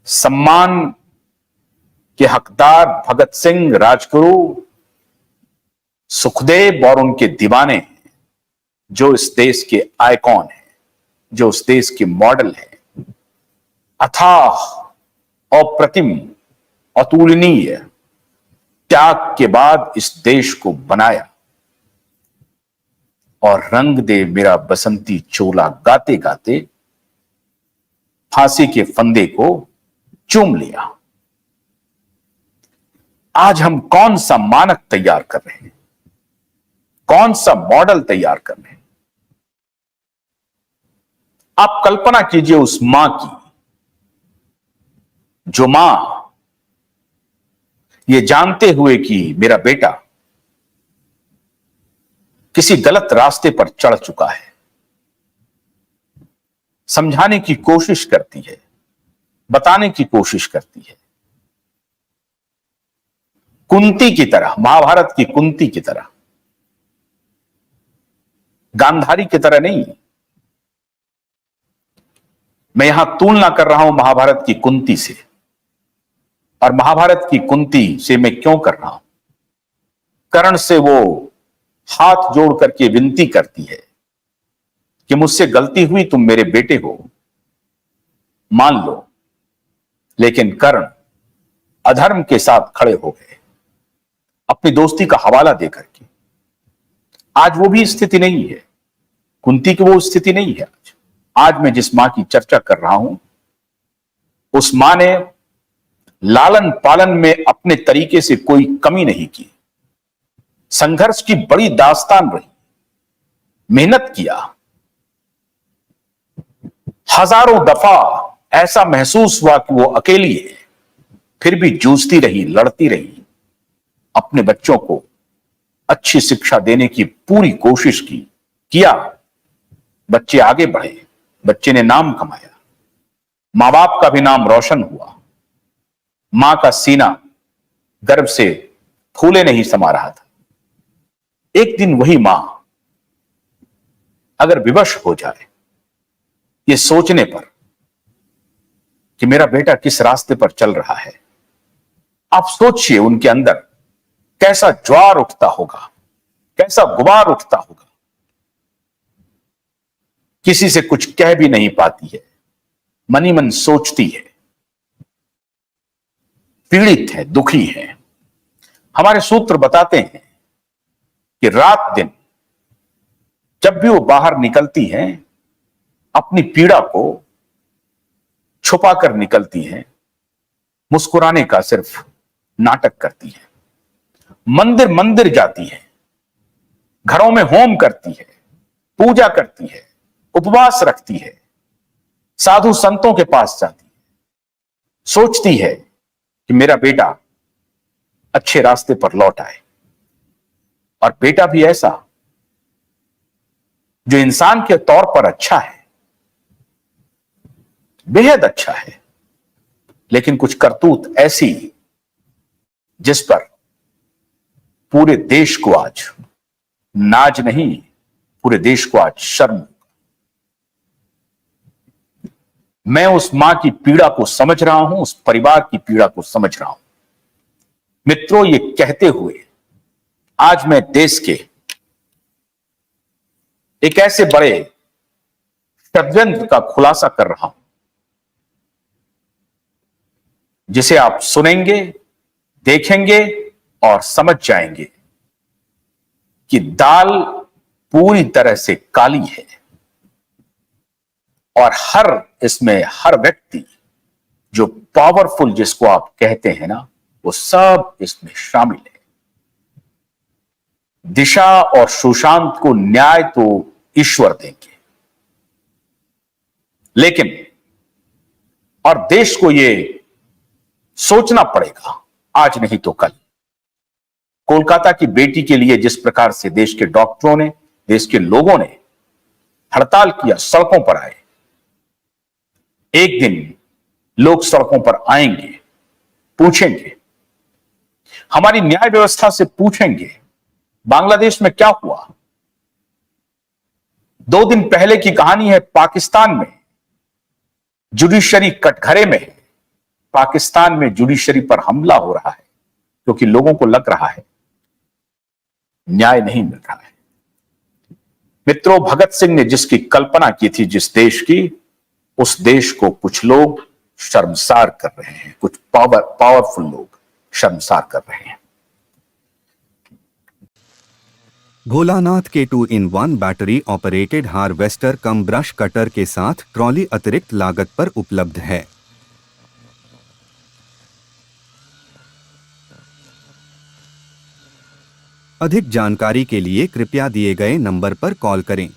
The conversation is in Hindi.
सम्मान के हकदार भगत सिंह, राजगुरु, सुखदेव और उनके दीवाने जो इस देश के आइकॉन हैं, जो इस देश के मॉडल हैं, अथाह, अप्रतिम, अतुलनीय त्याग के बाद इस देश को बनाया और रंग दे मेरा बसंती चोला गाते गाते फांसी के फंदे को चूम लिया। आज हम कौन सा मानक तैयार कर रहे हैं, कौन सा मॉडल तैयार कर रहे हैं? आप कल्पना कीजिए उस मां की, जो मां ये जानते हुए कि मेरा बेटा किसी गलत रास्ते पर चढ़ चुका है, समझाने की कोशिश करती है, बताने की कोशिश करती है। कुंती की तरह, महाभारत की कुंती की तरह, गांधारी की तरह नहीं। मैं यहां तुलना कर रहा हूं महाभारत की कुंती से, और महाभारत की कुंती से मैं क्यों कर रहा हूं? कर्ण से वो हाथ जोड़ करके विनती करती है कि मुझसे गलती हुई, तुम मेरे बेटे हो, मान लो। लेकिन कर्ण अधर्म के साथ खड़े हो गए, अपनी दोस्ती का हवाला देकर के। आज वो भी स्थिति नहीं है, कुंती की वो स्थिति नहीं है। आज मैं जिस मां की चर्चा कर रहा हूं, उस मां ने लालन पालन में अपने तरीके से कोई कमी नहीं की। संघर्ष की बड़ी दास्तान रही, मेहनत किया। हजारों दफा ऐसा महसूस हुआ कि वो अकेली है, फिर भी जूझती रही, लड़ती रही, अपने बच्चों को अच्छी शिक्षा देने की पूरी कोशिश किया। बच्चे आगे बढ़े, बच्चे ने नाम कमाया, मां बाप का भी नाम रोशन हुआ। मां का सीना गर्व से फूले नहीं समा रहा था। एक दिन वही मां अगर विवश हो जाए ये सोचने पर कि मेरा बेटा किस रास्ते पर चल रहा है, आप सोचिए उनके अंदर कैसा ज्वार उठता होगा, कैसा गुबार उठता होगा। किसी से कुछ कह भी नहीं पाती है, मनी मन सोचती है, पीड़ित है, दुखी है। हमारे सूत्र बताते हैं कि रात दिन जब भी वो बाहर निकलती हैं, अपनी पीड़ा को छुपाकर निकलती हैं, मुस्कुराने का सिर्फ नाटक करती हैं। मंदिर मंदिर जाती है, घरों में होम करती है, पूजा करती है, उपवास रखती है, साधु संतों के पास जाती है, सोचती है कि मेरा बेटा अच्छे रास्ते पर लौट आए। और बेटा भी ऐसा जो इंसान के तौर पर अच्छा है, बेहद अच्छा है, लेकिन कुछ करतूत ऐसी जिस पर पूरे देश को आज नाज नहीं, पूरे देश को आज शर्म। मैं उस मां की पीड़ा को समझ रहा हूं, उस परिवार की पीड़ा को समझ रहा हूं। मित्रों, ये कहते हुए आज मैं देश के एक ऐसे बड़े षड्यंत्र का खुलासा कर रहा हूं जिसे आप सुनेंगे, देखेंगे और समझ जाएंगे कि दाल पूरी तरह से काली है। और हर व्यक्ति जो पावरफुल जिसको आप कहते हैं ना, वो सब इसमें शामिल है। दिशा और सुशांत को न्याय तो ईश्वर देंगे, लेकिन और देश को ये सोचना पड़ेगा, आज नहीं तो कल। कोलकाता की बेटी के लिए जिस प्रकार से देश के डॉक्टरों ने, देश के लोगों ने हड़ताल किया, सड़कों पर आए, एक दिन लोग सड़कों पर आएंगे, पूछेंगे, हमारी न्याय व्यवस्था से पूछेंगे बांग्लादेश में क्या हुआ। 2 दिन पहले की कहानी है, पाकिस्तान में जुडिशरी कटघरे में पाकिस्तान में जुडिशरी पर हमला हो रहा है क्योंकि लोगों को लग रहा है न्याय नहीं मिल रहा है। मित्रों, भगत सिंह ने जिसकी कल्पना की थी जिस देश की, उस देश को कुछ लोग शर्मसार कर रहे हैं, कुछ पावरफुल लोग शर्मसार कर रहे हैं। भोलानाथ के 2-in-1 बैटरी ऑपरेटेड हार्वेस्टर कम ब्रश कटर के साथ ट्रॉली अतिरिक्त लागत पर उपलब्ध है। अधिक जानकारी के लिए कृपया दिए गए नंबर पर कॉल करें।